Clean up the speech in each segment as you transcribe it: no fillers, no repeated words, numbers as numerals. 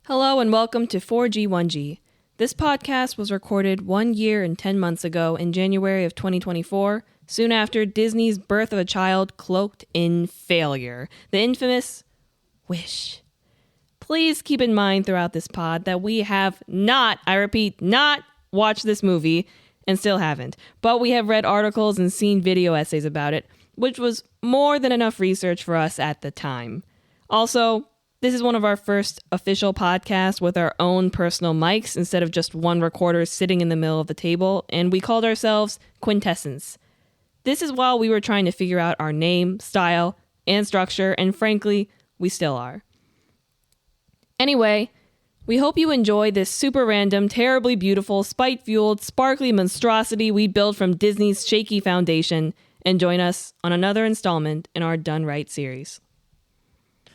Hello and welcome to 4G1G. This podcast was recorded 1 year and 10 months ago in January of 2024, soon after Disney's birth of a child cloaked in failure, the infamous Wish. Please keep in mind throughout this pod that we have not, I repeat, not watched this movie and still haven't, but we have read articles and seen video essays about it, which was more than enough research for us at the time. Also, this is one of our first official podcasts with our own personal mics instead of just one recorder sitting in the middle of the table, and we called ourselves Quintessence. This is while we were trying to figure out our name, style, and structure, and frankly, we still are. Anyway, we hope you enjoy this super random, terribly beautiful, spite-fueled, sparkly monstrosity we built from Disney's shaky foundation, and join us on another installment in our Done Right series.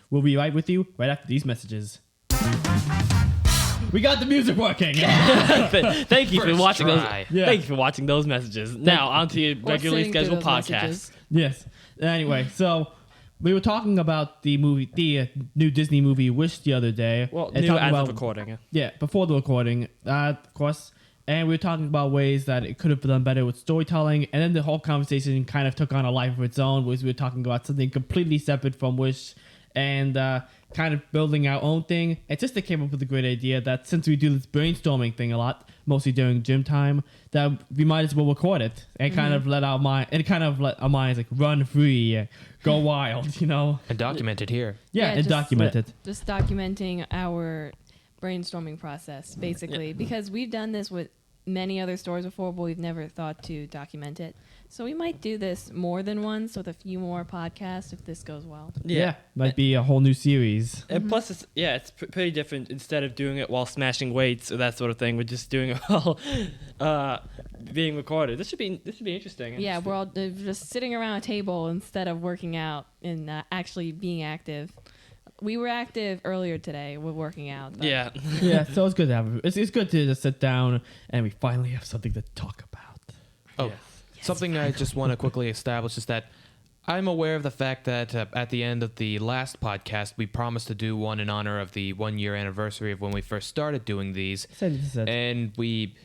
We'll be right with you right after these messages. We got the music working. Thank you for watching those. Yeah. Thank you for watching those messages. Now on to your regularly scheduled podcast. Yes. Anyway, so we were talking about the new Disney movie Wish the other day. Well, and new talking as about, of recording. Yeah, before the recording, of course. And we were talking about ways that it could have been done better with storytelling. And then the whole conversation kind of took on a life of its own, was we were talking about something completely separate from Wish and kind of building our own thing. It just came up with a great idea that since we do this brainstorming thing a lot, mostly during gym time, that we might as well record it and kind of let our minds like run free, go wild, you know, and document it here. And document it. Just documenting our brainstorming process, basically, because we've done this with many other stories before, but we've never thought to document it. So we might do this more than once with a few more podcasts if this goes well. Yeah, might be a whole new series. And plus, it's pretty different. Instead of doing it while smashing weights or that sort of thing, we're just doing it while being recorded. This should be interesting. Yeah, we're all just sitting around a table instead of working out and actually being active. We were active earlier today with working out. Yeah. Yeah, so it's good to have. It's good to just sit down and we finally have something to talk about. Oh. Yes. Something I just want to quickly establish is that I'm aware of the fact that at the end of the last podcast, we promised to do one in honor of the 1 year anniversary of when we first started doing these. And we,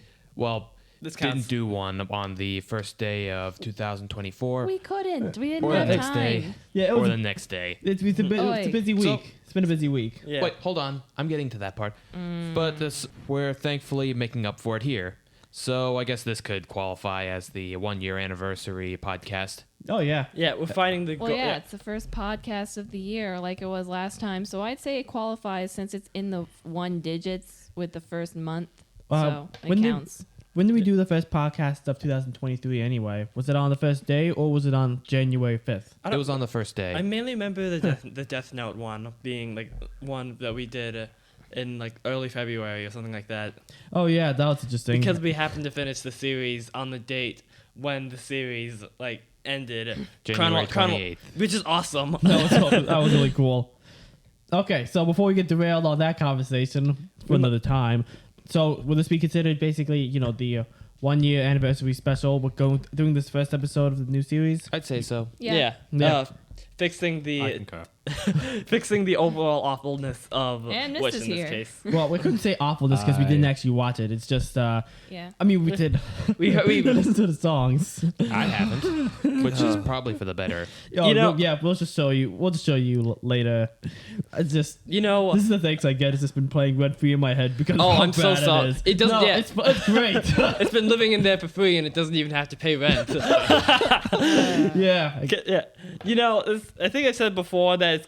didn't do one on the first day of 2024. We couldn't. We didn't or have the next time. day. Yeah, Or the next day. It's a busy week. So- It's been a busy week. Yeah. Wait, hold on. I'm getting to that part. But we're thankfully making up for it here. So I guess this could qualify as the 1 year anniversary podcast. Oh, yeah. Yeah, we're finding the Well, yeah, it's the first podcast of the year like it was last time. So I'd say it qualifies since it's in the one digits with the first month. So it counts. When did we do the first podcast of 2023 anyway? Was it on the first day or was it on January 5th? It was on the first day. I mainly remember the Death Note one being like one that we did in like early February or something like that. Oh, yeah, that was interesting. Because we happened to finish the series on the date when the series like ended. January 28th. Which is awesome. That was really cool. Okay, so before we get derailed on that conversation for another time, so will this be considered basically, the 1 year anniversary special? We're doing this first episode of the new series? I'd say so. Yeah. Fixing I the concur. fixing the overall awfulness of And Wish Mrs. in here. this case. Well, we couldn't say awfulness because we didn't actually watch it. It's just, Yeah. I mean, we did. We listened to the songs. I haven't, which is probably for the better. We'll just show you. We'll just show you later. It's just, this is the things I get. It's just been playing rent free in my head because Oh, of how I'm so bad sorry. It is. It doesn't- No, yeah. it's great. It's been living in there for free and it doesn't even have to pay rent. Yeah. Yeah. I think I said before that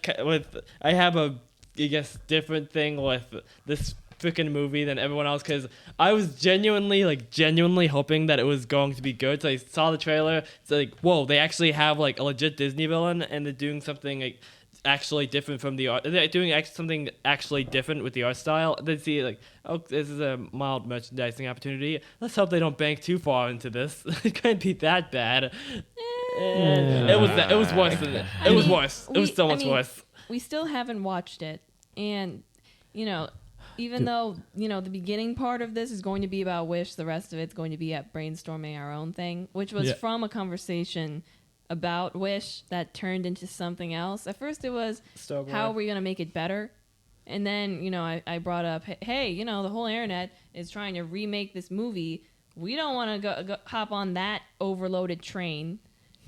I have a, I guess, different thing with this freaking movie than everyone else because I was genuinely hoping that it was going to be good. So I saw the trailer. It's like, whoa, they actually have like a legit Disney villain and they're doing something like actually different from the art. They're doing something actually different with the art style. They see like, oh, this is a mild merchandising opportunity. Let's hope they don't bank too far into this. It can't be that bad. It was worse than that. It was worse. It was so much worse. We still haven't watched it. And, even though, the beginning part of this is going to be about Wish, the rest of it's going to be at brainstorming our own thing, which was from a conversation about Wish that turned into something else. At first it was, how are we going to make it better? And then, you know, I brought up, hey, you know, the whole internet is trying to remake this movie. We don't want to go hop on that overloaded train.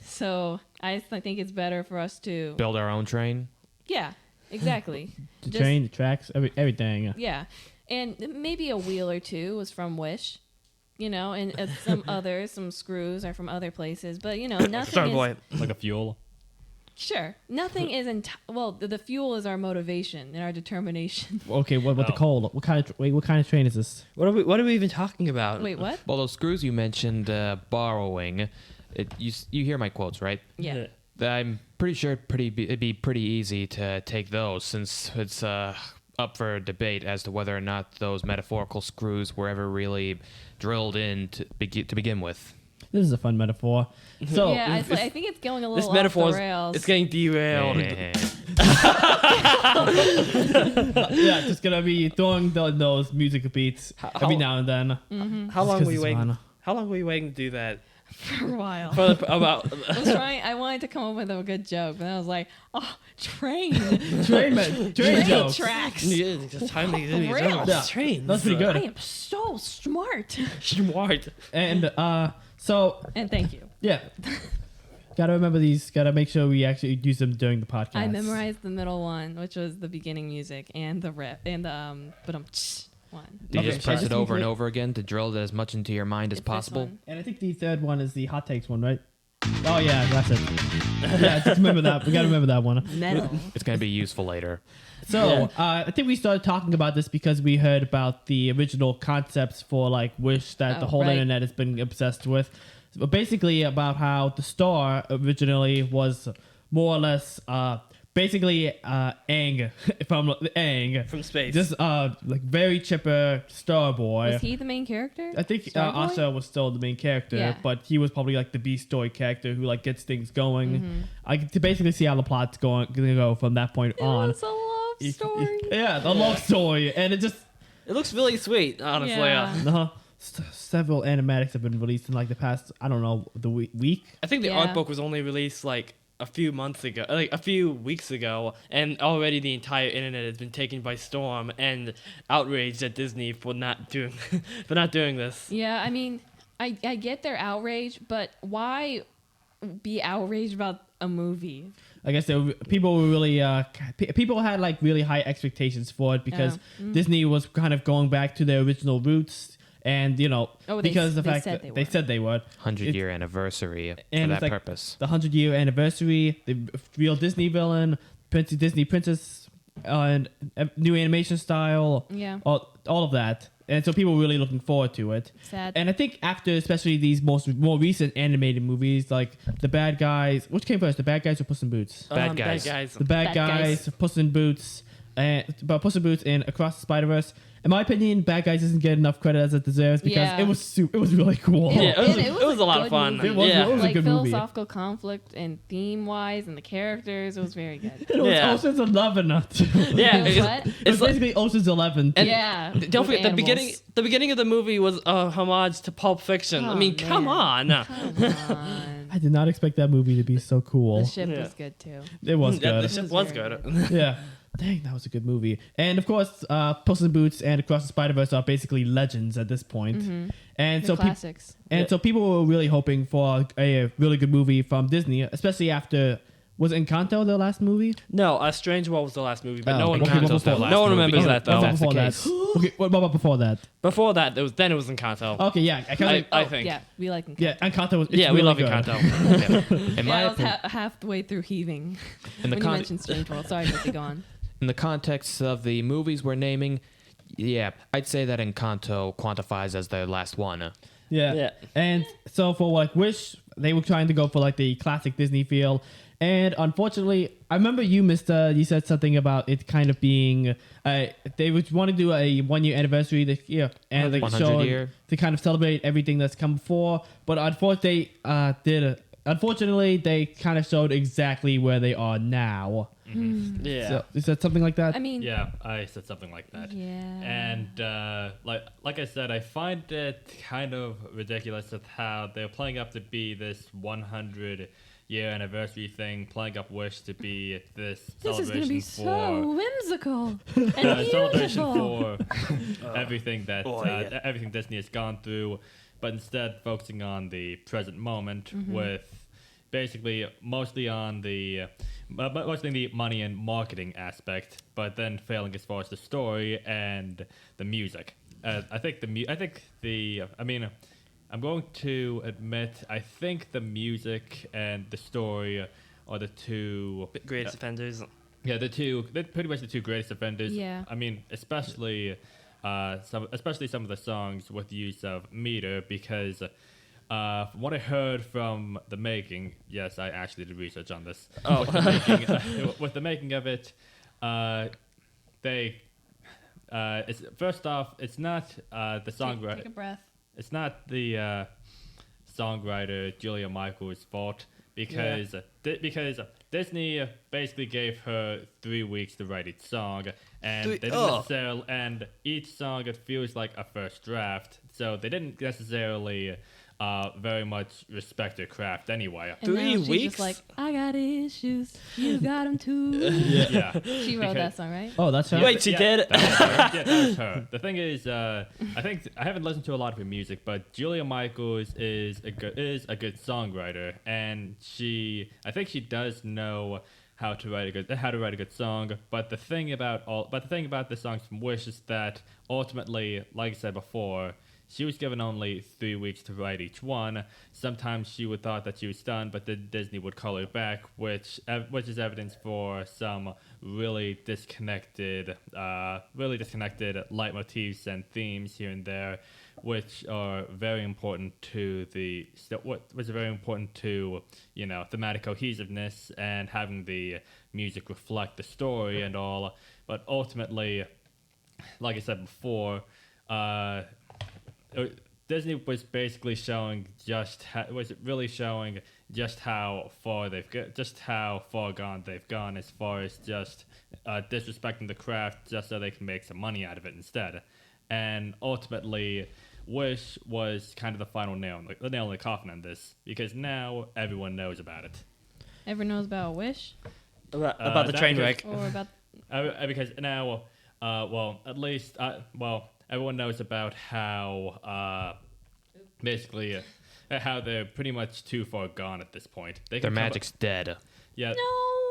So I think it's better for us to Build our own train. Yeah, exactly. The train, the tracks, everything. Yeah. And maybe a wheel or two was from Wish, you know, and some screws are from other places. But, you know, nothing is... Like a fuel. Sure. Nothing is... the fuel is our motivation and our determination. Okay, what about the coal? What kind of train is this? What are we even talking about? Wait, what? Well, those screws you mentioned borrowing, you hear my quotes, right? Yeah. I'm pretty sure it'd be pretty easy to take those since it's up for debate as to whether or not those metaphorical screws were ever really drilled in to begin with. This is a fun metaphor. So Yeah, I think it's going a little This metaphor off the rails. it's getting derailed. yeah, just gonna be throwing those music beats every now and then. How long Just 'cause were you it's waiting? fun. How long were you waiting to do that? For a while. About I wanted to come up with a good joke, but I was like, oh, train. Train jokes. tracks. yeah, just time to get these Rails. Yeah, trains. that's pretty good. I am so smart. Smart. And so And thank you. yeah, gotta remember these. Gotta make sure we actually use them during the podcast. I memorized the middle one, which was the beginning music and the riff and the one. Do you Okay, just so press just it over and complete- over again to drill it as much into your mind as It's this possible? one. And I think the third one is the hot takes one, right? Oh yeah, that's it. Yeah, just remember that. We gotta remember that one. Metal. It's going to be useful later. So I think we started talking about this because we heard about the original concepts for like Wish that the Oh, whole right. internet has been obsessed with. So basically about how the star originally was more or less basically Aang, if I'm Aang From space. just like very chipper star boy. Was he the main character? I think Starboy? Asha was still the main character, Yeah. but he was probably like the B story character who like gets things going. Mm-hmm. I get to basically see how the plot's gonna go from that point on. It's a love story. Yeah, the love story, and it just It looks really sweet, honestly. Yeah. several animatics have been released in like the past week. I think the Yeah. art book was only released like a few weeks ago, and already the entire internet has been taken by storm and outraged at Disney for not doing this. Yeah, I mean, I get their outrage, but why be outraged about a movie? I guess people were really people had like really high expectations for it because Disney was kind of going back to their original roots. And because the fact that they said they would 100-year anniversary for and that it's like purpose. the 100-year anniversary, the real Disney villain, Disney princess, and new animation style, Yeah. all of that. And so people were really looking forward to it. Sad. And I think after especially these more recent animated movies like The Bad Guys, which came first, The Bad Guys or Puss in Boots? Bad Guys. The Bad Guys, Puss in Boots, and Across the Spider-Verse. In my opinion, Bad Guys doesn't get enough credit as it deserves because Yeah. it was really cool. Yeah, And it was a lot of good fun. movie. It was a Like good movie. philosophical conflict and theme-wise and the characters, it was very good. It was Yeah. Ocean's 11. Yeah, It was what? It was like- basically Ocean's 11. And Yeah. don't with forget animals. the beginning of the movie was a homage to Pulp Fiction. I Oh, mean, come on. man. Come on. I did not expect that movie to be so cool. The ship Yeah. was good too. It was Yeah, good. the ship was very good. Yeah. Dang, that was a good movie. And of course, Puss in Boots and Across the Spider-Verse are basically legends at this point. And The so classics. so people were really hoping for a really good movie from Disney, especially after was Encanto the last movie? No, Strange World was the last movie, but Oh, no one okay, remembers well, that. No one remembers that though. What That's the before that? case. Okay, what about before that? Before that, it was Encanto. Okay, yeah, I think. Yeah, we like Encanto. yeah, Encanto was. It's Yeah, we really love good. Encanto. In Yeah, my I was opinion, halfway through heaving in the when you con- mentioned Strange World. Sorry, Jesse, go on. in the context of the movies we're naming, yeah, I'd say that Encanto quantifies as the last one. Yeah. Yeah. And so for like Wish, they were trying to go for like the classic Disney feel. And unfortunately, I remember you, Mister. You said something about it kind of being. They would want to do a 1 year anniversary this year, and like 100 show year. to kind of celebrate everything that's come before. But unfortunately, Unfortunately, they kind of showed exactly where they are now. Yeah. So, is that something like that? I mean, Yeah, I said something like that. yeah. And like I said, I find it kind of ridiculous of how they're playing up to be this 100 year anniversary thing, playing up Wish to be this This is going to celebration be for so whimsical and celebration beautiful. for everything that everything Disney has gone through, but instead focusing on the present moment with basically mostly the money and marketing aspect, but then failing as far as the story and the music. I'm going to admit, I think the music and the story are the two Greatest offenders. Yeah, they're pretty much the two greatest offenders. Yeah. I mean, especially some of the songs with the use of meter, because from what I heard from the making, yes, I actually did research on this. Oh. With the making of it, first off, it's not the songwriter. Take a breath. It's not the songwriter Julia Michaels' fault because Disney basically gave her 3 weeks to write each song, and they didn't necessarily. And each song, it feels like a first draft, so they didn't necessarily very much respect her craft anyway. And 3 now she's weeks? just like, I got issues, you got them too. Yeah. She wrote that song, right? Oh, that's her. Wait, she did? That was her. The thing is, I think I haven't listened to a lot of her music, but Julia Michaels is a good songwriter, and I think she does know how to write a good song. But the thing about the songs from Wish is that ultimately, like I said before, she was given only 3 weeks to write each one. Sometimes she would thought that she was done, but then Disney would call her back, which is evidence for some really disconnected leitmotifs and themes here and there, which are very important to thematic cohesiveness and having the music reflect the story and all. But ultimately, like I said before, Disney was basically showing just how far gone they've gone as far as just disrespecting the craft just so they can make some money out of it instead. And ultimately, Wish was kind of the final nail in the coffin on this, because now everyone knows about it. Everyone knows about Wish? About the train wreck. Or about... Because now, everyone knows about how basically how they're pretty much too far gone at this point. Their magic's dead. Yeah.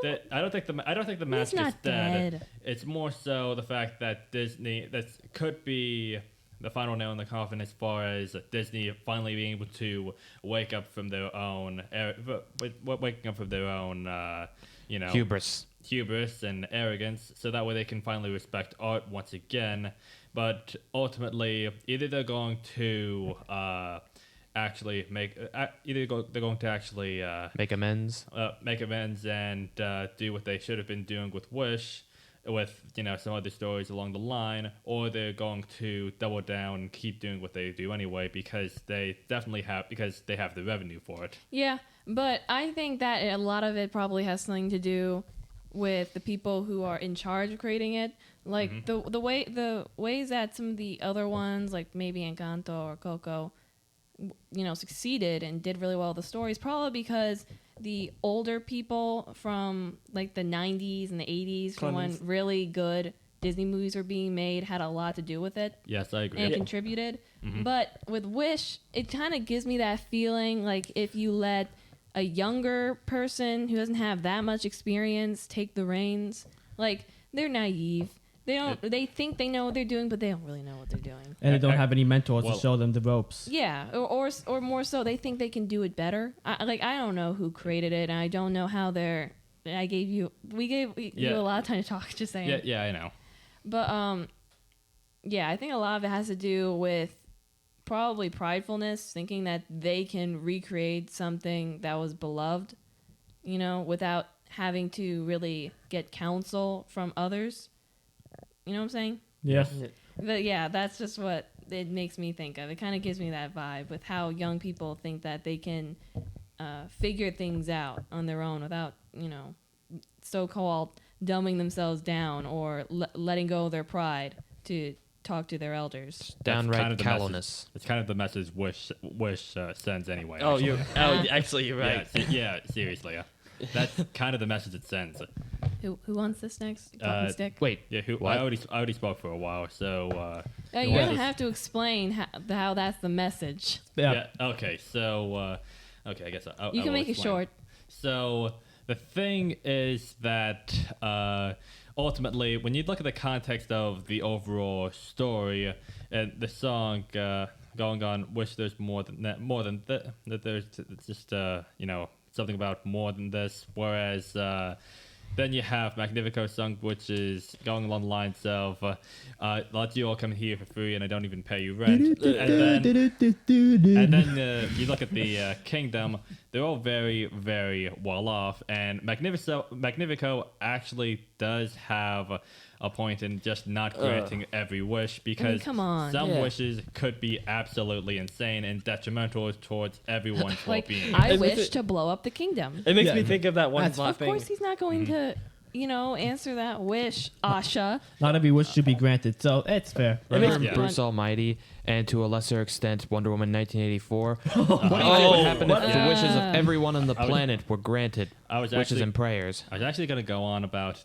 No. I don't think the magic is not dead. It's more so the fact that that could be the final nail in the coffin as far as Disney finally being able to wake up from their own hubris and arrogance, so that way they can finally respect art once again. But ultimately, either they're going to make amends and do what they should have been doing with Wish, with some other stories along the line, or they're going to double down and keep doing what they do anyway because they have the revenue for it. Yeah, but I think that a lot of it probably has something to do with the people who are in charge of creating it. Like the ways that some of the other ones, like maybe Encanto or Coco, succeeded and did really well with the stories, probably because the older people from like the 90s and the 80s, from when really good Disney movies were being made, had a lot to do with it. Yes, I agree. And contributed. But with Wish, it kind of gives me that feeling like if you let a younger person who doesn't have that much experience take the reins, like, they're naive. They think they know what they're doing, but they don't really know what they're doing. And they don't have any mentors to show them the ropes. Yeah, or more so, they think they can do it better. I don't know who created it, and I don't know how they're. We gave you a lot of time to talk. Just saying. Yeah, I know. But I think a lot of it has to do with probably pridefulness, thinking that they can recreate something that was beloved, without having to really get counsel from others. You know what I'm saying? Yes. But yeah, that's just what it makes me think of. It kind of gives me that vibe with how young people think that they can figure things out on their own without, so-called dumbing themselves down or letting go of their pride to talk to their elders. Downright kind of the callousness. It's kind of the message Wish sends anyway. Oh, actually. actually, you're right. Yeah, seriously. That's kind of the message it sends. Who wants this next? Talking stick. Wait, Yeah, What? I already spoke for a while, so. You're wants gonna us- have to explain how that's the message. Yeah. Okay. So. Okay. I guess I You can will make it explain. short. So the thing is that ultimately, when you look at the context of the overall story and the song going on, wish there's more than that, that there's just something about more than this. Whereas then you have Magnifico's song, which is going along the lines of let you all come here for free and I don't even pay you rent. And then you look at the kingdom, they're all very, very well off. And Magnifico actually does have a point in just not granting every wish because come on. some Yeah. wishes could be absolutely insane and detrimental towards everyone's Like, well-being. I It makes wish it- to blow up the kingdom. It makes Yeah. me think of that one That's- plot Of thing. course, he's not going to, answer that wish, Asha. Not every wish should be granted, so it's fair. Remember Yeah. Bruce Almighty and to a lesser extent Wonder Woman 1984? What do you think would Oh, happen if the what? wishes of everyone on the planet were granted I was wishes actually- and prayers? I was actually going to go on about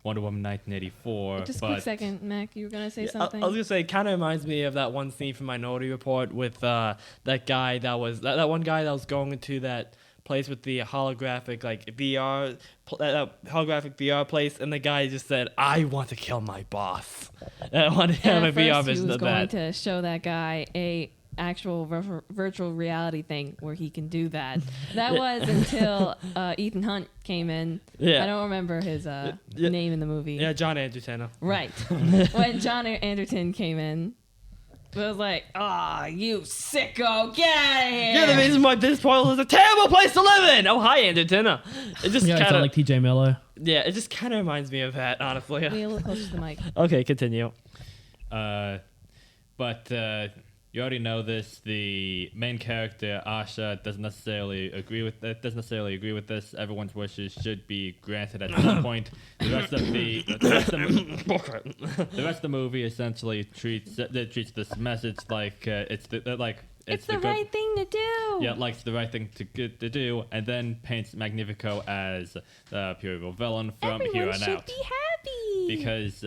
Wonder Woman 1984, Just a but quick second, Mac. You were gonna say I something. was gonna say, it kind of reminds me of that one scene from Minority Report with that guy that was that one guy that was going into that place with the holographic like VR, that holographic VR place, and the guy just said, "I want to kill my boss." And I want to have And a at VR first, he vision was of going that. to show that guy a actual virtual reality thing where he can do that. That was until Ethan Hunt came in. Yeah. I don't remember his name in the movie. Yeah, John Andrew Tanner. Right. When John Anderton came in, it was like, you sicko, get out of here. Yeah, the reason why this portal is a terrible place to live in. Oh, hi, Andrew Tanner. It just Yeah, I kind sound of like TJ Miller. it just kind of reminds me of that, honestly. Be a little closer to the mic. Okay, continue. but you already know this. The main character Asha doesn't necessarily agree with this. Everyone's wishes should be granted at some point. The rest of the rest of the movie essentially treats this message like it's the good- right thing to do. Yeah, like it's the right thing to do, and then paints Magnifico as the pure evil villain from Everyone here on should out. be happy. Because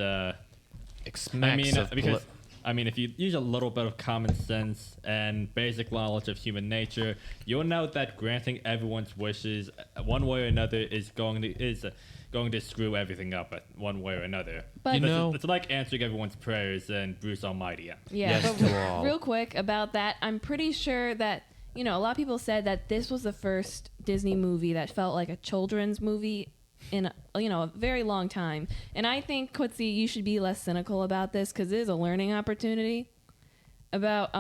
I mean, if you use a little bit of common sense and basic knowledge of human nature, you'll know that granting everyone's wishes one way or another is going to screw everything up one way or another. But- It's like answering everyone's prayers and Bruce Almighty. Yeah, Yes but to all. real quick about that, I'm pretty sure that, a lot of people said that this was the first Disney movie that felt like a children's movie in a very long time. And I think, Quitzy, you should be less cynical about this because it is a learning opportunity about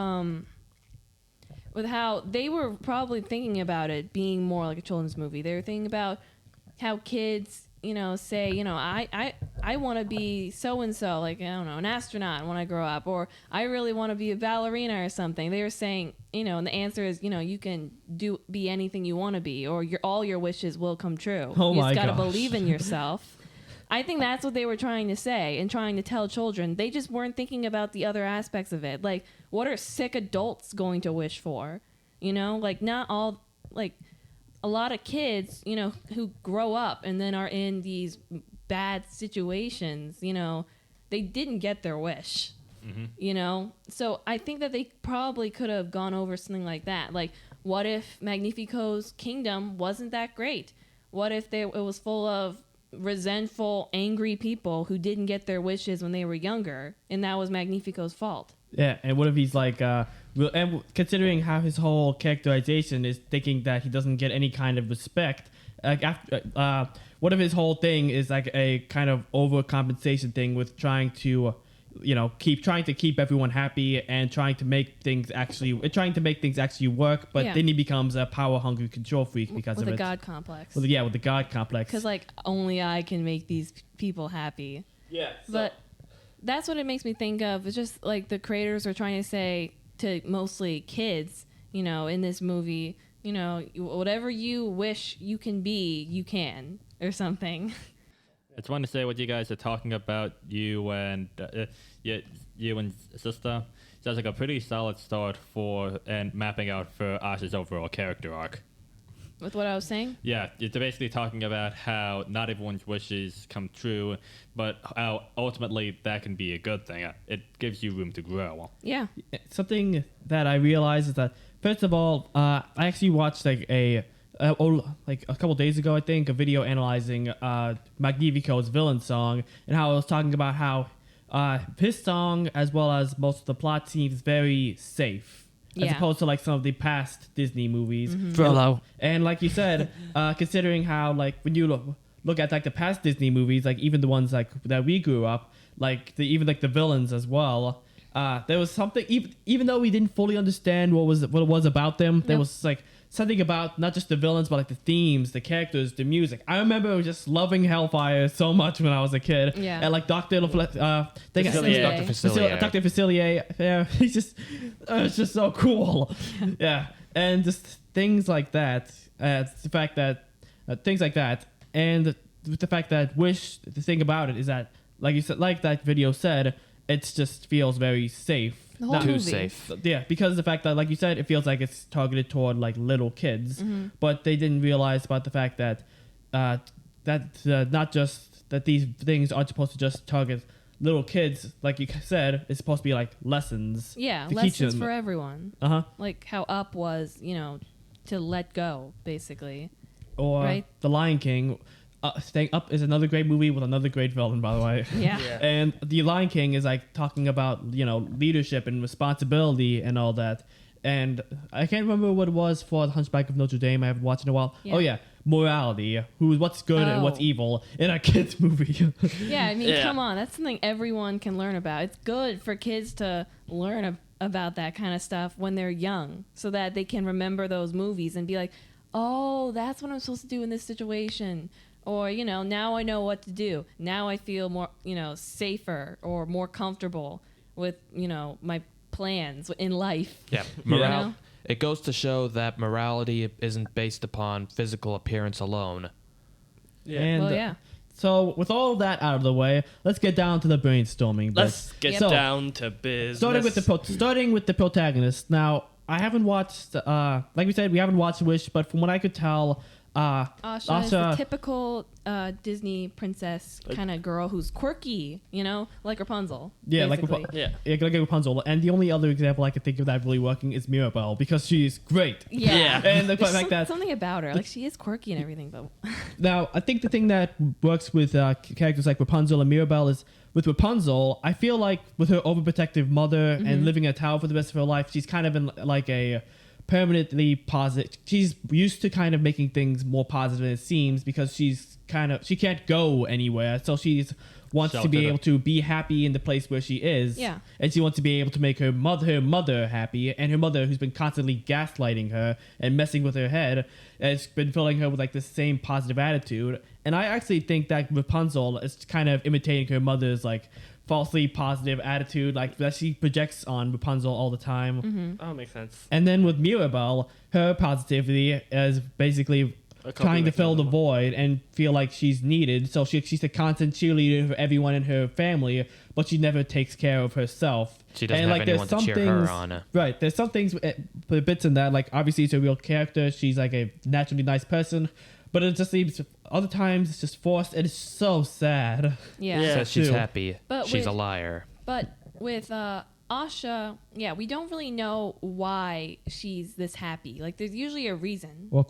with how they were probably thinking about it being more like a children's movie. They were thinking about how kids, say, I want to be so and so, like, I don't know, an astronaut when I grow up, or I really want to be a ballerina or something. They were saying, and the answer is, you can be anything you want to be, or all your wishes will come true. Oh you my just got to gosh. believe in yourself. I think that's what they were trying to say and trying to tell children. They just weren't thinking about the other aspects of it. Like, what are sick adults going to wish for? Like, not all, like, a lot of kids, who grow up and then are in these bad situations, they didn't get their wish, So I think that they probably could have gone over something like that. Like, what if Magnifico's kingdom wasn't that great? What if it was full of resentful, angry people who didn't get their wishes when they were younger, and that was Magnifico's fault? Yeah, and what if he's like, and considering how his whole characterization is thinking that he doesn't get any kind of respect, like after, what if his whole thing is like a kind of overcompensation thing with trying to keep everyone happy and trying to make things actually work, but Yeah. then he becomes a power hungry control freak because With of a it. god complex. With the god complex. Because, like, only I can make these people happy. Yeah. But that's what it makes me think of. It's just like the creators are trying to say to mostly kids, in this movie, whatever you wish you can be, you can, or something. I just want to say what you guys are talking about, you and sister. Sounds like a pretty solid start for and mapping out for Asha's overall character arc. With what I was saying? Yeah, you're basically talking about how not everyone's wishes come true, but how ultimately that can be a good thing. It gives you room to grow. Yeah. Something that I realized is that, first of all, I actually watched like a couple days ago, I think, a video analyzing Magnifico's villain song, and how it was talking about how his song, as well as most of the plot, seems very safe. As Yeah. opposed to like some of the past Disney movies. Frollo. And like you said, considering how like when you look at like the past Disney movies, like even the ones like that we grew up, like even like the villains as well, there was something even though we didn't fully understand what it was about them, there was like something about not just the villains but like the themes, the characters, the music. I remember just loving Hellfire so much when I was a kid. Yeah. And like Dr. Facilier. Dr. Facilier. Dr. Facilier, yeah, he's just, it's just so cool. Yeah, and just things like that. The fact that things like that, and the fact that the thing about it is that, like you said, like that video said, it just feels very safe. The whole Too movie. safe. Yeah, because of the fact that, like you said, it feels like it's targeted toward like little kids, but they didn't realize about the fact that not just that these things aren't supposed to just target little kids, like you said, it's supposed to be like lessons. Yeah, to teach lessons them. for everyone. Like how Up was, to let go, basically. Or Right. The Lion King. Staying Up is another great movie with another great villain, by the way. Yeah. And The Lion King is like talking about, leadership and responsibility and all that. And I can't remember what it was for The Hunchback of Notre Dame. I haven't watched in a while. Yeah. Oh, yeah. Morality. What's good and what's Oh. evil in a kid's movie. Yeah, I mean, Yeah. come on. That's something everyone can learn about. It's good for kids to learn about that kind of stuff when they're young so that they can remember those movies and be like, oh, that's what I'm supposed to do in this situation. Or, now I know what to do. Now I feel more, safer or more comfortable with, my plans in life. Yeah, You know? It goes to show that morality isn't based upon physical appearance alone. Yeah. And Well, yeah. so with all that out of the way, let's get down to the brainstorming bit. Let's get Yep. So, down to business. starting with the protagonist. Now, I haven't watched, like we said, we haven't watched Wish, but from what I could tell, Asha is the typical Disney princess kind of girl who's quirky, like Rapunzel. yeah, basically. Yeah. like Rapunzel. And the only other example I could think of that really working is Mirabelle, because she's great. Yeah. Yeah. And the There's fact that something about her. Like, she is quirky and everything, but now, I think the thing that works with characters like Rapunzel and Mirabelle is, with Rapunzel, I feel like with her overprotective mother and living in a tower for the rest of her life, she's kind of in like a permanently positive. She's used to kind of making things more positive than it seems, because she can't go anywhere, so she wants to be Sheltered. able to be happy in the place where she is. Yeah. And she wants to be able to make her mother happy, and her mother, who's been constantly gaslighting her and messing with her head, has been filling her with like the same positive attitude. And I actually think that Rapunzel is kind of imitating her mother's like falsely positive attitude, like that she projects on Rapunzel all the time. Oh, makes sense. And then with Mirabelle, her positivity is basically trying to fill the void and feel like she's needed. So she's a constant cheerleader for everyone in her family, but she never takes care of herself. She doesn't And, have like, there's anyone to some cheer her things- on. Right. There's some things, bits in that, like obviously it's a real character. She's like a naturally nice person, but it just seems other times it's just forced, and it's so sad. yeah. Yeah. Says she's too. happy. But She's a with- liar. But with Asha, we don't really know why she's this happy. Like, there's usually a reason. Or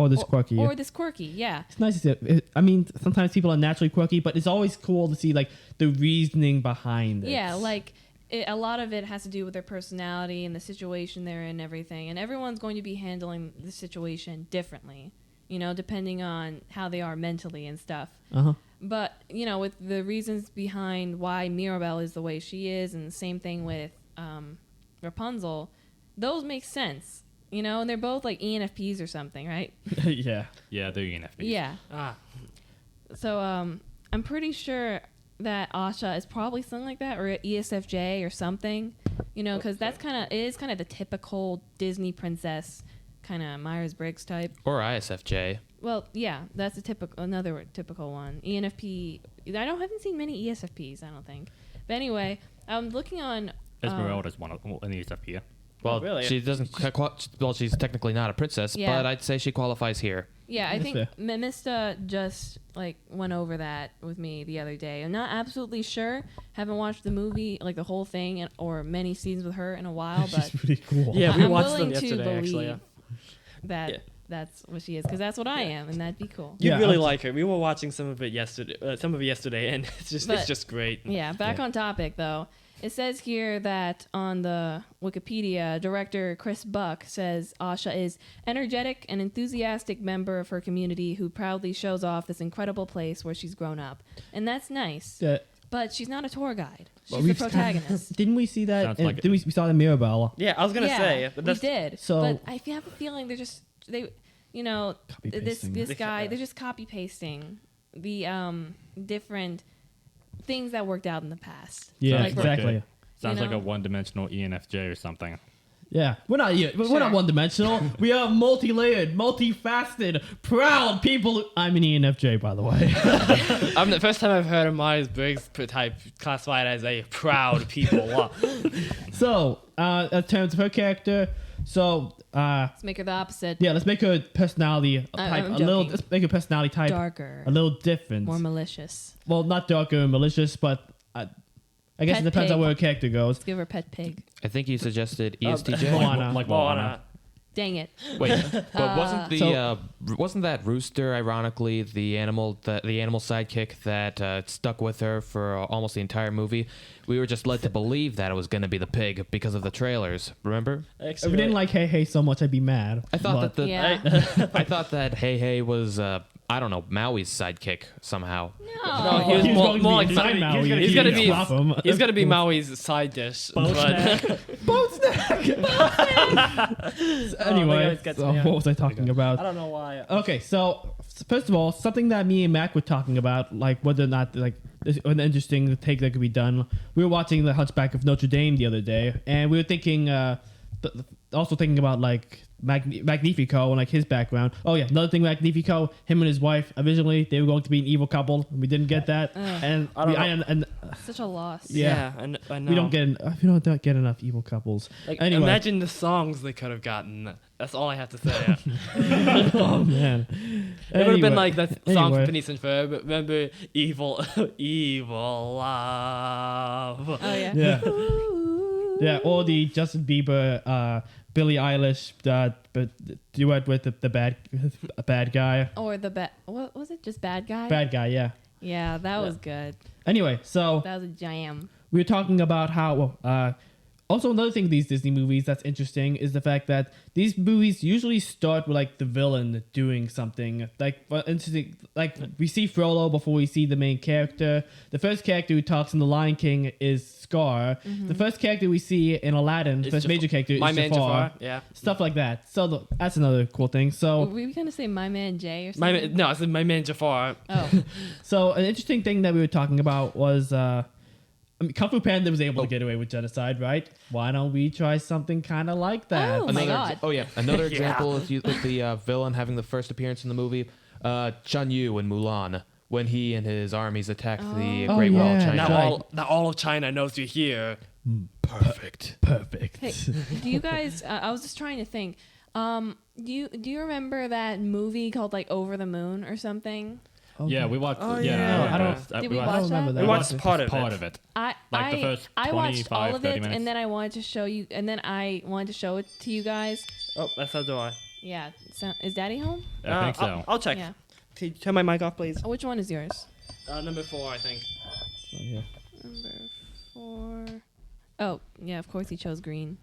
this quirky. Or this quirky, yeah. It's nice to see. I mean, sometimes people are naturally quirky, but it's always cool to see like the reasoning behind it. Yeah, like, a lot of it has to do with their personality and the situation they're in and everything. And everyone's going to be handling the situation differently, depending on how they are mentally and stuff. Uh-huh. But, with the reasons behind why Mirabelle is the way she is, and the same thing with Rapunzel, those make sense, and they're both like ENFPs or something, right? Yeah. Yeah, they're ENFPs. Yeah. Ah. So I'm pretty sure that Asha is probably something like that, or ESFJ or something, because that's kind of the typical Disney princess kind of Myers-Briggs type. Or ISFJ. Well, yeah, that's another typical one. ENFP. Haven't seen many ESFPs. I don't think. But anyway, I'm looking on. Esmeralda's one of an ESFP. Well, really? she doesn't. Well, she's technically not a princess, Yeah. but I'd say she qualifies here. Yeah, I That's think fair. Mista just went over that with me the other day. I'm not absolutely sure. Haven't watched the movie, the whole thing, or many scenes with her in a while, but She's pretty cool. Yeah, we I'm watched them willing to yesterday, actually. believe Yeah. that Yeah. that's what she is, because that's what I am, and that'd be cool. You Yeah, really I'm- like her. We were watching some of it yesterday, and it's But- just great. Yeah, back on topic though. It says here that on the Wikipedia, director Chris Buck says Asha is energetic and enthusiastic member of her community who proudly shows off this incredible place where she's grown up. And that's nice. Yeah. But she's not a tour guide. She's Well, the we've- protagonist. Didn't we see that? Sounds in- like it. didn't we saw the Mirabelle. Yeah, I was gonna say, but we that's did. So- but I have a feeling this Copy-pasting. guy, they're just copy pasting the different things that worked out in the past. Yeah, Like, exactly. Sounds You like know? a one-dimensional ENFJ or something. Yeah, we're not Sure. one-dimensional. We are multi-layered, multifaceted, proud people. I'm an ENFJ, by the way. the first time I've heard of Myers-Briggs type classified as a proud people. Wow. So, in terms of her character, Let's make her the opposite. yeah, let's make her personality type I'm a little. joking. Let's make her personality type Darker. a little different. More malicious. Well, not darker and malicious, but I guess Pet it depends on pig. where her character goes. Let's give her pet pig. I think you suggested ESTJ. Moana. Like Moana. Moana. Dang it. Wait, but So- wasn't that rooster ironically the animal sidekick that stuck with her for almost the entire movie? We were just led to believe that it was going to be the pig because of the trailers. Remember? If we didn't like Hey Hey so much, I'd be mad. I thought But- that Yeah. I thought that Hey Hey was I don't know, Maui's sidekick somehow. No, he was He's more, going to more be like inside Maui. he's gonna be flop him. he's gonna be Maui's side dish. Boat but- snack. Boat snack. Anyway, it gets so me, yeah. what was I talking I about? don't know why. Okay, so first of all, something that me and Mac were talking about, whether or not this, an interesting take that could be done. We were watching The Hunchback of Notre Dame the other day, and we were thinking, also thinking about Magnifico and his background. Oh yeah, another thing, Magnifico, him and his wife. Originally, they were going to be an evil couple. And we didn't get that, and I don't and Such a loss. Yeah. I know. we don't get enough evil couples. Anyway, Imagine the songs they could have gotten. That's all I have to say. oh man, It would have been like that song anyway. from Phineas and Ferb. Remember, evil, evil love. Oh, yeah. Yeah. Yeah, or the Justin Bieber, Billie Eilish duet with the bad guy. Or what was it? Just bad guy? Bad guy, yeah. Yeah, that was good. Anyway, so That was a jam. we were talking about how also another thing with these Disney movies that's interesting is the fact that these movies usually start with the villain doing something. Interesting, we see Frollo before we see the main character. The first character who talks in The Lion King is Scar. The first character we see in Aladdin, the first major character, My is man Jafar. Yeah. Stuff like that. So that's another cool thing. Were So we going to say My Man Jay or My something? man, no, I said my man Jafar. Oh, an interesting thing that we were talking about was Kung Fu Panda was able to get away with genocide, right? Why don't we try something kind of like that? Oh, my God. Another example with the villain having the first appearance in the movie, Chun Yu in Mulan, when he and his armies attacked the Oh, Great Wall of yeah. China. Now all of China knows you're here. Perfect. Perfect. hey, do you guys? I was just trying to think. Do you remember that movie called Over the Moon or something? Yeah, we watched. Oh, yeah, yeah. I I don't- watched- Did we watched- watch remember that? We watched part of part it. of it. I The first I watched 25, all of 30 it, minutes. and then I wanted to show you, and then I wanted to show it to you guys. Oh, that's how do I. Yeah, so, is Daddy home? I think so. I'll check. Yeah. Can you turn my mic off, please? Which one is yours? Number 4, I think. Number 4. Oh, yeah, of course he chose green.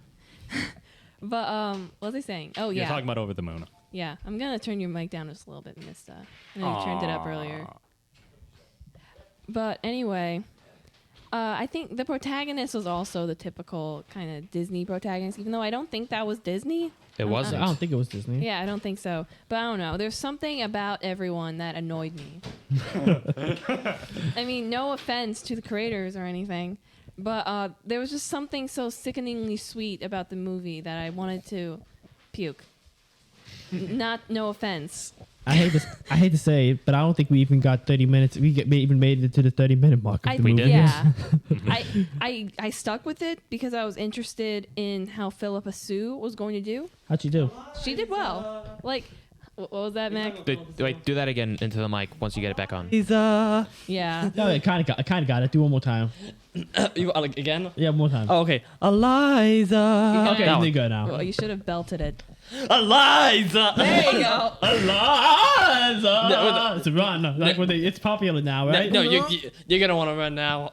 But what was I saying? Oh, You're yeah. talking about Over the Moon. Yeah, I'm going to turn your mic down just a little bit, Mista. I know you turned it up earlier. But anyway, I think the protagonist was also the typical kind of Disney protagonist, even though I don't think that was Disney. It wasn't. I don't think it was Disney. Yeah, I don't think so. But I don't know. There's something about everyone that annoyed me. I mean, no offense to the creators or anything, but there was just something so sickeningly sweet about the movie that I wanted to puke. No offense. I hate to say it, but I don't think we even got 30 minutes. We even made it to the 30-minute mark of the movie. Yeah. I stuck with it because I was interested in how Philippa Sue was going to do. How'd you do? She did well. Like, what was that, Mac? Wait, do that again into the mic once you get it back on. Yeah. No, I kind of got it. Do one more time. You like again? Yeah, one more time. Oh, okay. Eliza. Okay, That you're good now. Well, you should have belted it. Eliza. There you go. Eliza. It's a run. Like when it's popular now, right? No, you're gonna want to run now.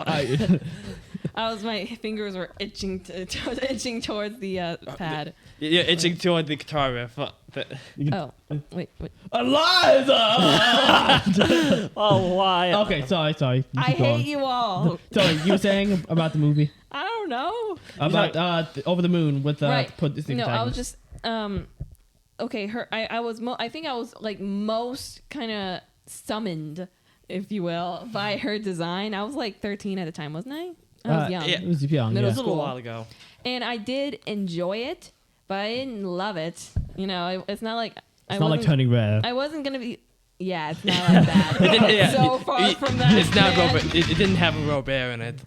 My fingers were itching towards the pad. You're itching toward the guitar riff. Oh, wait. Eliza. Oh, why? Okay, sorry. You I keep going. hate you all. Sorry, you were saying about the movie I don't know. about Over the Moon with Right. Protagonists. I was just okay. I think I was like most kind of summoned, if you will, by her design. I was like 13 at the time, wasn't I? I was young. yeah. It was young. Middle Yeah. It was a school. while ago. And I did enjoy it, but I didn't love it. You know, it's not like It's not like Turning Red. I wasn't gonna be. Yeah, it's not like that. Yeah, so far from that. It's not man. Robert. It didn't have a Robert in it.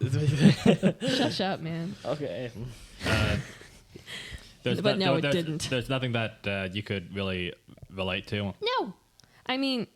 Shut up, man. Okay. But no, it didn't. There's nothing that you could really relate to. No, I mean,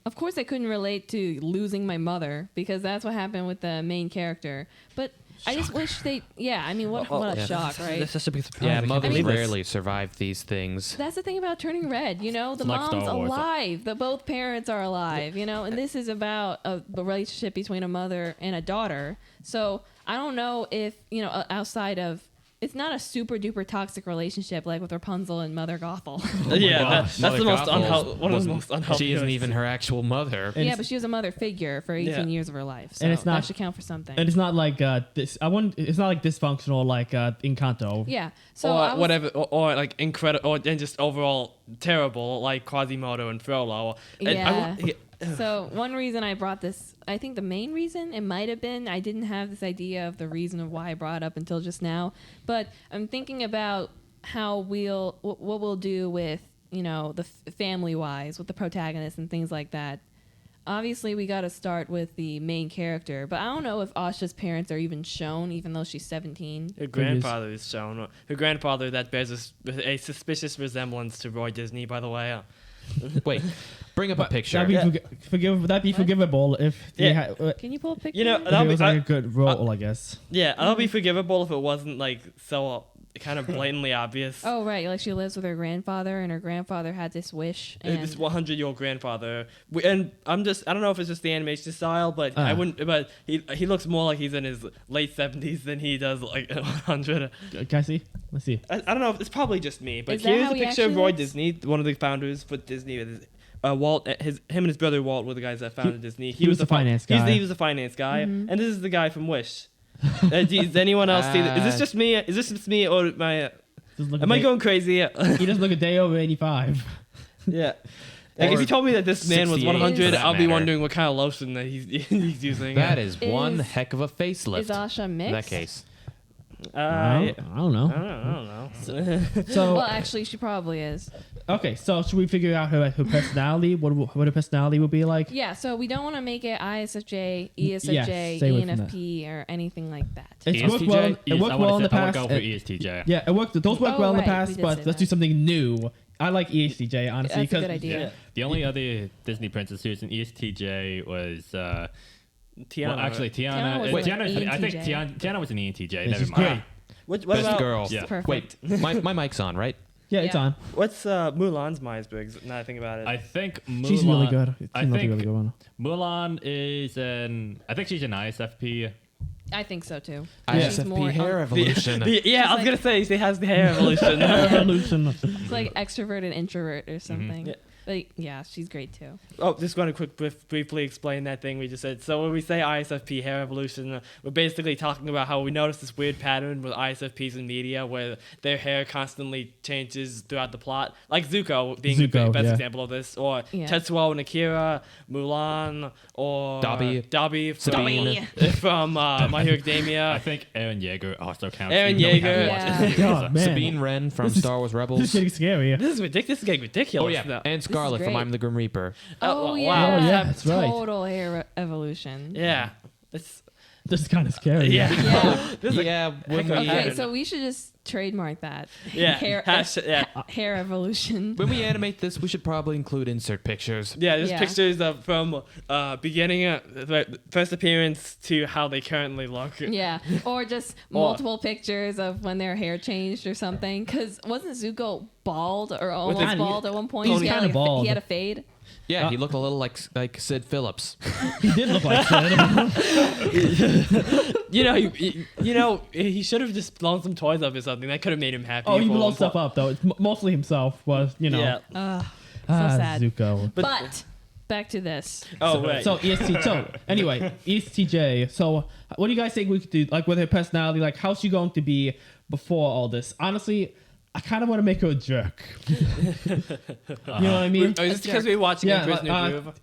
of course I couldn't relate to losing my mother because that's what happened with the main character. But I just wish they. Yeah, I mean, what a shock, right? That's such a big surprise. Yeah, I can't mothers believe this. rarely survive these things. That's the thing about Turning Red, you know, the It's like mom's Star Wars. alive, both parents are alive, you know, and this is about the relationship between a mother and a daughter. So I don't know if, you know, outside of, it's not a super duper toxic relationship like with Rapunzel and Mother Gothel. Yeah, gosh. that's the most Mother unhealthy. One of the wasn't- most unhealthy. She isn't ones. even her actual mother. And Yeah, it's- but she was a mother figure for 18 years of her life, so And it's not- that should count for something. And it's not like this. It's not like dysfunctional like Encanto. Yeah, so or I was, whatever, or like incredible, or and just overall terrible, like Quasimodo and Frollo. And So one reason I brought this, I think the main reason, it might have been, I didn't have this idea of the reason of why I brought it up until just now, but I'm thinking about how what we'll do with, you know, the family-wise, with the protagonists and things like that. Obviously, we got to start with the main character, but I don't know if Asha's parents are even shown, even though she's 17. Her grandfather is shown. Her grandfather that bears a suspicious resemblance to Roy Disney, by the way. Wait, bring up a picture. That'd be forgivable if Can you pull a picture? You know, if it was like a good role, I guess. yeah, that'll be forgivable if it wasn't like so kind of blatantly obvious. Oh, right. Like she lives with her grandfather, and her grandfather had this wish. And This 100-year-old grandfather, and I don't know if it's just the animation style, but I wouldn't. But he looks more like he's in his late 70s than he does like 100. Can I see? Let's see. I don't know. If it's probably just me, but Is that here's how a he picture of actually Roy looks? Disney, one of the founders for Disney. Walt, him and his brother Walt were the guys that founded Disney. he was the finance guy. He was the finance guy, Mm-hmm. and this is the guy from Wish. Does anyone else see that? Is this just me? Is this just me, or my? Am I going crazy? He doesn't look a day over 85. Yeah. Like if you told me that this man was 68 100, for that I'll be matter. wondering what kind of lotion that he's using. That is one Is- heck of a facelift. is Asha in mixed? that case. I don't know. I don't know. So Well, actually, she probably is. okay, so should we figure out her personality? What her personality would be like? Yeah, so we don't want to make it ISFJ, ESFJ, Yes, stay away from ENFP, or anything like that. It's worked well. It worked well in the I would past. go for ESTJ. Yeah, it worked. Those worked Oh, well in the right, we past, did but say let's do that. something new. I like ESTJ honestly That's a good because idea. The only other Disney princess who was an ESTJ was Tiana. well, actually Tiana Tiana. was an I think ENTJ. Tiana was an ENTJ. Yeah, Never she's mind. great. What Best about girl. Yeah. Perfect. Wait, my mic's on, right? Yeah, it's Yeah. on. what's Mulan's Myers-Briggs? Now I think about it. I think Mulan. She's really good. She's I really think really good one. Mulan is I think she's an ISFP. I think so too. Yeah. She's more ISFP hair evolution. yeah, I was like- gonna say she has the hair evolution. Evolution. It's like extrovert and introvert or something. Yeah. But yeah, she's great too. Oh, just want to briefly explain that thing we just said. So when we say ISFP hair evolution, we're basically talking about how we notice this weird pattern with ISFPs in media where their hair constantly changes throughout the plot. Like Zuko being the Zuko, best yeah. example of this, or Yeah. Tetsuo and Akira, Mulan, or Dobby. from, from My Hero Academia. I think Eren Yeager also counts. Eren even though we Yeager. haven't watched Yeah. his videos. God, man. Sabine Wren from This is- Star Wars This is Rebels. getting scary. This is ridiculous. This is getting ridiculous. Oh yeah, now. and Scarlet from great. I'm the Grim Reaper. Oh, wow. yeah. Oh, yeah, that's right. Total hair evolution. Yeah. It's This is kind of scary. yeah. Yeah. This is a Yeah, when heck of we, a Okay, pattern. so we should just trademark that. Yeah. Hair, Yeah. hair evolution. when we animate this, we should probably include insert pictures. Yeah, there's Yeah. pictures of from beginning first appearance to how they currently look. Yeah, or just multiple pictures of when their hair changed or something. Because wasn't Zuko bald or almost his- bald at one point? He's He had kinda like bald. He had a fade. Yeah, he looked a little like Sid Phillips. He did look like that. He should have just blown some toys up or something. That could have made him happy. Oh, he for blew one stuff point. up though. It's mostly himself was, Yeah. So sad. Zuko. But back to this. Oh, right. So anyway, ESTJ. So what do you guys think we could do? Like with her personality, like how's she going to be before all this? Honestly, I kind of want to make her a jerk. You know what I mean? Oh, is this because we're watching Yeah, Emperor's New like, Groove?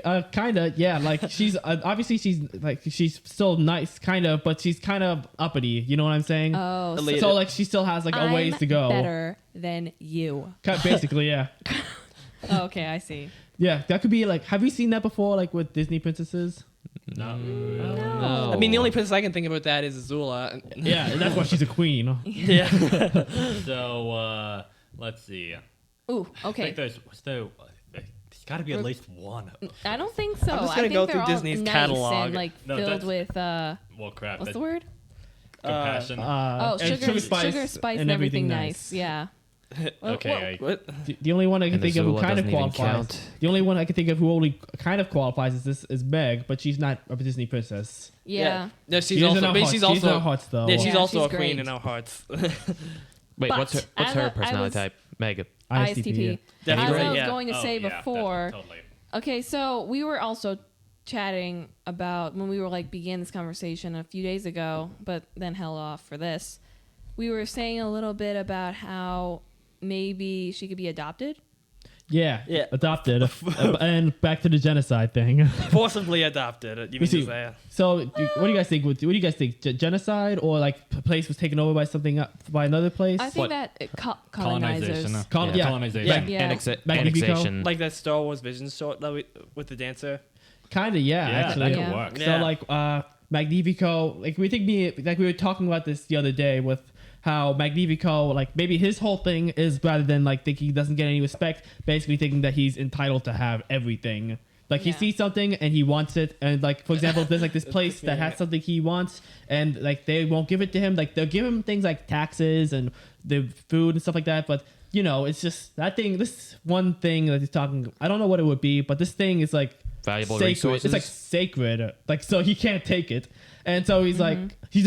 How- Kinda, yeah. Like she's obviously she's still nice, kind of, but she's kind of uppity. You know what I'm saying? Oh, so Elite. So like she still has like a ways to go. better than you. Basically, yeah, Oh, okay, I see. yeah. That could be like. Have you seen that before? Like with Disney princesses? No. No. I mean, the only princess I can think about that is Azula. Yeah, that's why she's a queen. Yeah. So let's see. Ooh, I okay. think there's got to be at least one. I don't think so. I'm just I gonna think go they're through all Disney's nice catalog. and like No, filled that's- with Well, crap. what's the word? Compassion. Oh, and sugar, spice, and everything nice. Yeah. okay. What? The only one I can And think of who Azula kind of doesn't even qualifies. count. The only one I can think of who only kind of qualifies is Meg, but she's not a Disney princess. Yeah. No, She she's is also. in our But hearts. she's She's in also. our hearts, though. Yeah, she's Yeah, also she's a queen great. in our hearts. Wait, But what's as her I personality was- type? Meg. ISTP. As Definitely, I was yeah. going to say yeah, before. totally. Okay, so we were also chatting about when we were like began this conversation a few days ago, but then held off for this. We were saying a little bit about how maybe she could be adopted. Yeah, Yeah. adopted. And back to the genocide thing. Forcibly adopted. You mean to say? So, what do you guys think? What do you guys think? Genocide or like a place was taken over by something by another place? I think What? that Colonization. colonizers. Yeah. Colonization. Yeah. Magnifico. Annexation. Like that Star Wars Vision short that with the dancer. Kind of, yeah, Yeah, actually. that Yeah. could work. So Yeah. like Magnifico, like we were talking about this the other day with how Magnifico, like maybe his whole thing is rather than like thinking he doesn't get any respect, basically thinking that he's entitled to have everything. Like he Yeah. sees something and he wants it, and like for example, if there's like this place that has something he wants, and like they won't give it to him, like they'll give him things like taxes and the food and stuff like that, but you know, it's just that thing. This one thing that he's talking, I don't know what it would be, but this thing is like Valuable sacred. resources. It's like sacred, like so he can't take it, and so he's like he's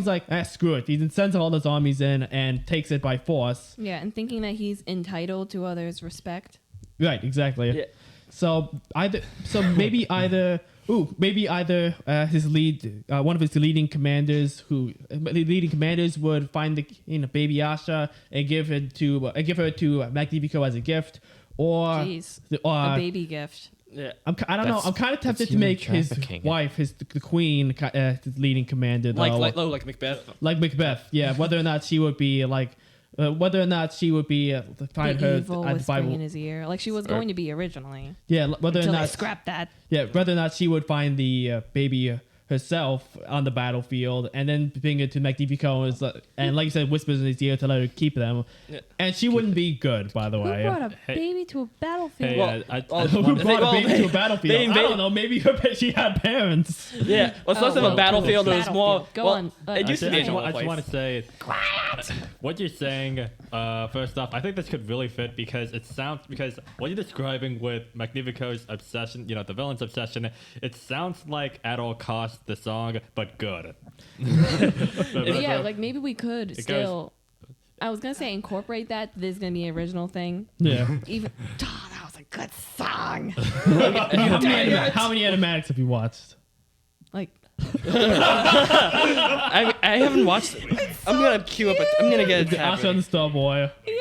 like screw it. He sends all those armies in and takes it by force. Yeah, and thinking that he's entitled to others' respect. Right, exactly. Yeah. So maybe either his lead one of his leading commanders would find the baby Asha and give her to Magnifico as a gift, or Jeez, or a baby gift. Yeah. I don't know. I'm kind of tempted to human make his trafficking. wife, the queen, his leading commander, though. Like Macbeth. Like Macbeth. Yeah, whether or not she would be find The her evil at the whispering in Bible. his ear, like she was going to be originally. Yeah, whether or Until they not scrapped that. whether or not she would find the baby herself on the battlefield and then bring it to Magnifico and like you said, whispers in his ear to let her keep them. Yeah. And she wouldn't be good, by the Who way. brought a Hey. baby to a battlefield? Hey, Well, Who brought a baby to a battlefield? they I don't know. Maybe she had parents. Yeah. Well, it's less of well, a battlefield. It was more. battlefield. Go well, on. It used to be a normal I just place. want to say, what you're saying. First off, I think this could really fit because what you're describing with Magnifico's obsession, the villain's obsession, it sounds like At All Costs the song, but good. Yeah, like maybe we could It still. I was gonna say incorporate that. This is gonna be an original thing. Yeah. Even that was a good song. How many animatics have you watched? Like I haven't watched it. I'm gonna queue up. I'm gonna get it. Asha and the Starboy. yeah.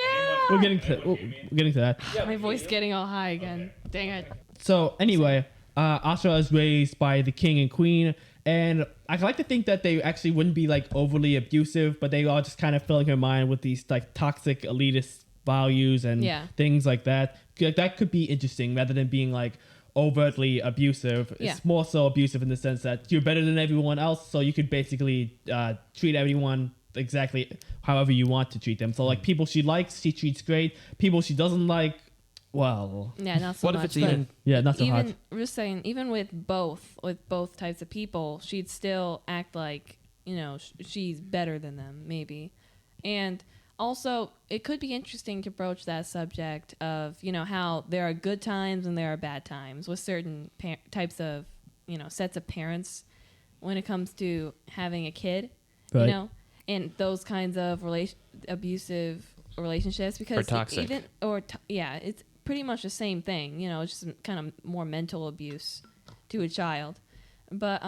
We're getting to that. My voice getting all high again. Dang it. So anyway, Asha is raised by the king and queen, and I like to think that they actually wouldn't be like overly abusive, but they are just kind of filling her mind with these like toxic elitist values and Yeah. things like that. Like, that could be interesting rather than being like overtly abusive. Yeah. It's more so abusive in the sense that you're better than everyone else, so you could basically treat everyone exactly however you want to treat them. So like people she likes, she treats great. People she doesn't like, well, Yeah, not so What much. if it's but even yeah, not so even hard. we're just saying, even with both types of people, she'd still act like, you know, she's better than them, maybe. And also, it could be interesting to broach that subject of, you know, how there are good times and there are bad times with certain types of, you know, sets of parents when it comes to having a kid, Right. you know, and those kinds of abusive relationships, because Or toxic. yeah, it's pretty much the same thing, you know, it's just kind of more mental abuse to a child. But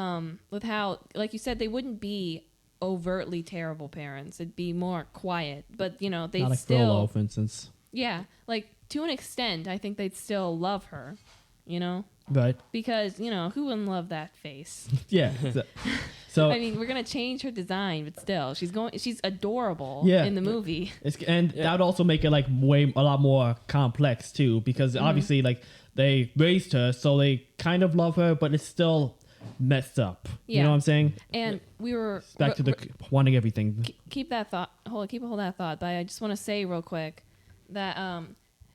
with how, like you said, they wouldn't be overtly terrible parents. It'd be more quiet, but you know, Not they'd like still, Frollo, for instance. yeah, like to an extent, I think they'd still love her, you know, Right. because you know, who wouldn't love that face? Yeah. So I mean, we're gonna change her design, but still, she's adorable Yeah. in the movie. and that would also make it like a lot more complex too, because Mm-hmm. obviously like they raised her, so they kind of love her, but it's still messed up. You Yeah. know what I'm saying? And we were Back to the wanting everything. keep that thought. Keep a hold of that thought. But I just want to say real quick that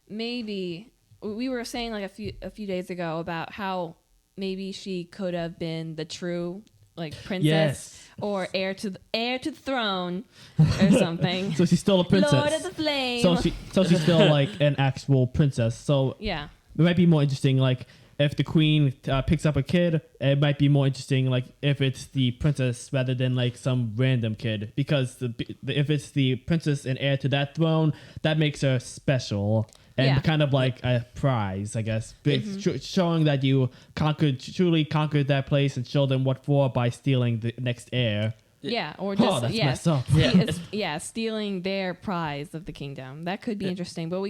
maybe we were saying like a few days ago about how maybe she could have been the true like princess Yes. or heir to the throne or something. So she's still a princess. Lord of the Flame. So she's still like an actual princess. So yeah. it might be more interesting, like if the queen picks up a kid, it might be more interesting, like if it's the princess rather than like some random kid, because if it's the princess and heir to that throne, that makes her special and Yeah. kind of like a prize, I guess, showing that you truly conquered that place and show them what for by stealing the next heir. Yeah, or Oh, just that's yeah, messed up. stealing their prize of the kingdom. That could be interesting, but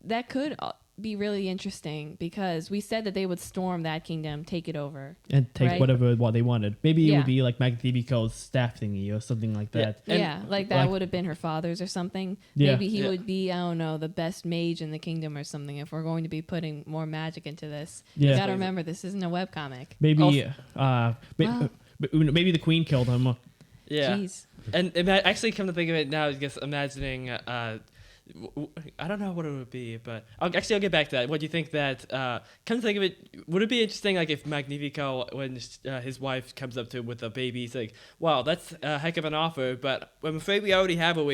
that could be really interesting because we said that they would storm that kingdom, take it over, And take Right. what they wanted. Maybe it Yeah. would be like Magnifico's staff thingy or something like that. And yeah, like that like- would have been her father's or something. Yeah. Maybe he Yeah. would be, I don't know, the best mage in the kingdom or something. If we're going to be putting more magic into this, Yeah. you gotta remember this isn't a webcomic. Maybe Wow. maybe the queen killed him. Yeah. Jeez. And actually, come to think of it now, I guess imagining, I don't know what it would be, but I'll get back to that. What do you think that, come to think of it, would it be interesting, like, if Magnifico, when his wife comes up to him with a baby, he's like, wow, that's a heck of an offer, but I'm afraid we already, kind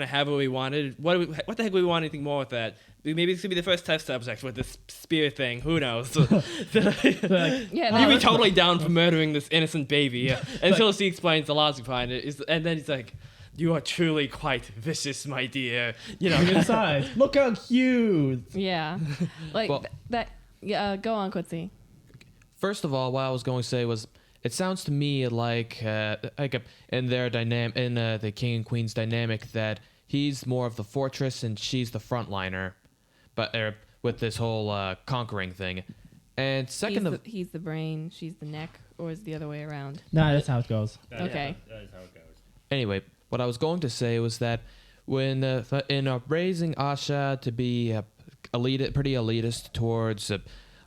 of have what we wanted. What the heck would we want anything more with that? Maybe this could be the first test subject with this spear thing. Who knows? Yeah, You'd be totally down for murdering this innocent baby until she explains the logic behind it. And then he's like, "You are truly quite vicious, my dear." You know. Inside. Look how cute. yeah, like Well- that. Yeah, go on, Quincy. First of all, what I was going to say was, it sounds to me like in their the king and queen's dynamic, that he's more of the fortress and she's the frontliner, but with this whole conquering thing. And second, He's the brain, she's the neck, or is it the other way around? Nah, that's how it goes. Okay. That is how it goes. anyway, what I was going to say was that when in raising Asha to be pretty elitist towards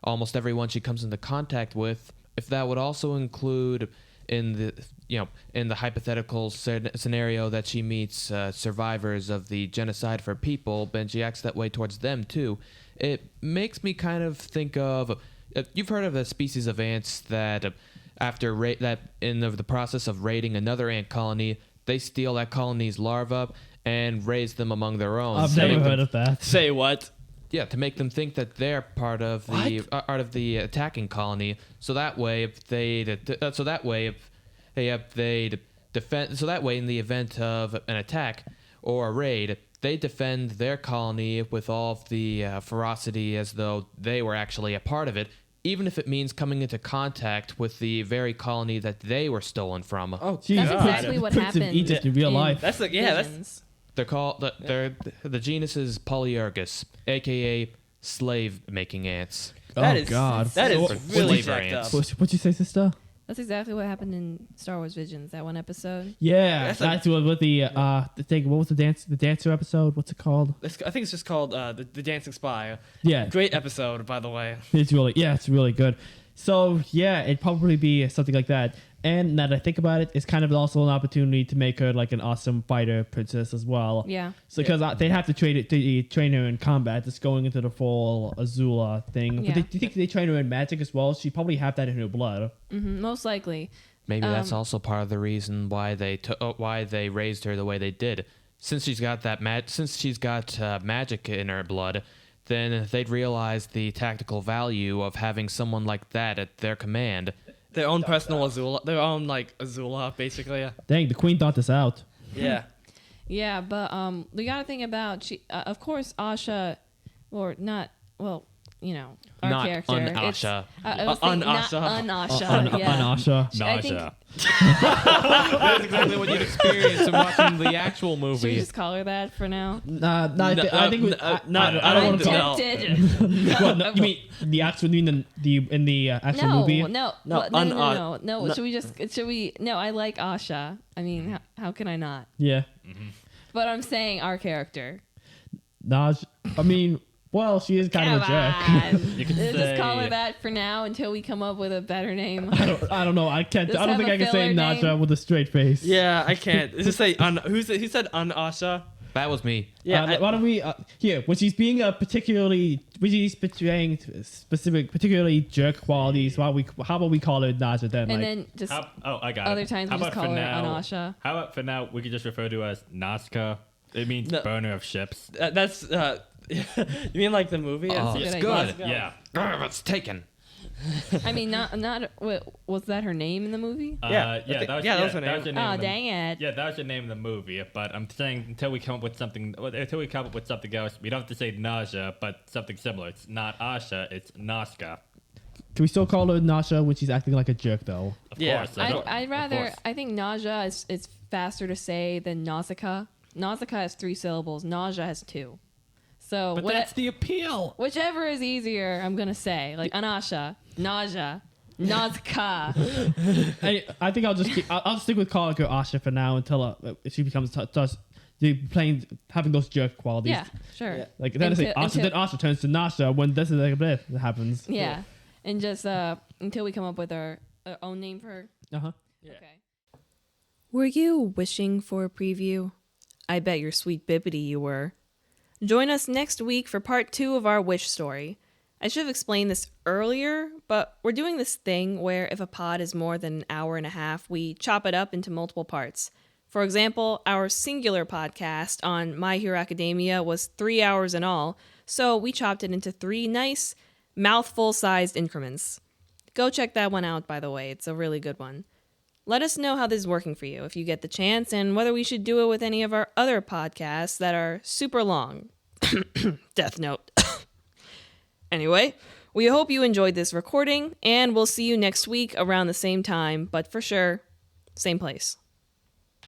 almost everyone she comes into contact with, if that would also include in the hypothetical scenario that she meets survivors of the genocide for people, and she acts that way towards them too, it makes me kind of think of you've heard of a species of ants that after in the process of raiding another ant colony, they steal that colony's larvae and raise them among their own. I've never heard of that. Say what? Yeah, to make them think that they're part of the attacking colony. So that way, if they defend. So that way, in the event of an attack or a raid, they defend their colony with all of the ferocity as though they were actually a part of it, even if it means coming into contact with the very colony that they were stolen from. Oh, Jeez, That's God. exactly what Prince of happened Egypt in real life. That's like that's Visions. They're called the genus is Polyergus, aka slave making ants. that Oh, is God. that is So- really Flavor jacked up. ants. What'd you say, sister? That's exactly what happened in Star Wars Visions, that one episode. Yeah, That's what with the thing. What was the dancer episode? What's it called? I think it's just called the Dancing Spy. Yeah, Great episode, by the way. it's really good. So yeah, it'd probably be something like that. And now that I think about it, it's kind of also an opportunity to make her like an awesome fighter princess as well. Yeah. So because they'd have to train her in combat, just going into the full Azula thing. Yeah. But do you think they train her in magic as well? She probably have that in her blood. Most likely. Maybe that's also part of the reason why they raised her the way they did. Since she's got magic in her blood, then they'd realize the tactical value of having someone like that at their command. Their own personal Azula. Their own, like, Azula, basically. Dang, the queen thought this out. Yeah. Yeah, but we got to think about, of course, Asha, or not, well, you know, our Not character. Un-Asha. Un-Asha. Un-Asha, yeah. Un-Asha. I think- Nausea. That's exactly what you'd experience in watching the actual Should we movie. just call her that for now? I think I don't I'm want to call. tempted. Well, no, you mean the actual in the actual movie? No, No, Should we? No, I like Asha. I mean, how can I not? Yeah. But I'm saying our character. Naj. I mean, well, she is kind of a jerk. You could Let's just call say- her that for now until we come up with a better name. I don't know. I can't. Does I don't have think a I can say filler Naja name? with a straight face. Yeah, I can't. Just say who said Un-Asha? That was me. Yeah, Why don't we here when she's being when she's portraying particularly jerk qualities? How about we call her Naja then? And like, then just I got other it. times How we just about call for her now- Un-Asha. How about for now we could just refer to her as Nazca? It means No. burner of ships. that's you mean like the movie? Oh, That's a it's good good. idea. Yeah. It's taken. I mean, was that her name in the movie? Yeah, that was her name. Oh, dang it. Yeah, that was the name of the movie. But I'm saying until we come up with something else, we don't have to say nausea, but something similar. It's not Asha, it's Nazca. can we still call her Nasha when she's acting like a jerk though? Of Yeah. course. I don't- I'd of rather. course. I think nausea is faster to say than nausicaa. Nausicaa has 3 syllables. Nausea has 2. So But that's the appeal. whichever is easier, I'm gonna say like Un-Asha, nausea, nausicaa. I think I'll stick with calling her Asha for now until she becomes having those jerk qualities. Yeah, sure. Yeah. Like then I say Asha, Until- then Asha turns to Nasha when this is like that happens. Yeah, and just until we come up with our own name for her. Uh-huh. Okay. Were you wishing for a preview? I bet your sweet bippity you were. Join us next week for part 2 of our wish story. I should have explained this earlier, but we're doing this thing where if a pod is more than an hour and a half, we chop it up into multiple parts. For example, our singular podcast on My Hero Academia was 3 hours in all, so we chopped it into 3 nice, mouthful-sized increments. Go check that one out, by the way. It's a really good one. Let us know how this is working for you if you get the chance and whether we should do it with any of our other podcasts that are super long. Death Note. Anyway, we hope you enjoyed this recording, and we'll see you next week around the same time, but for sure, same place.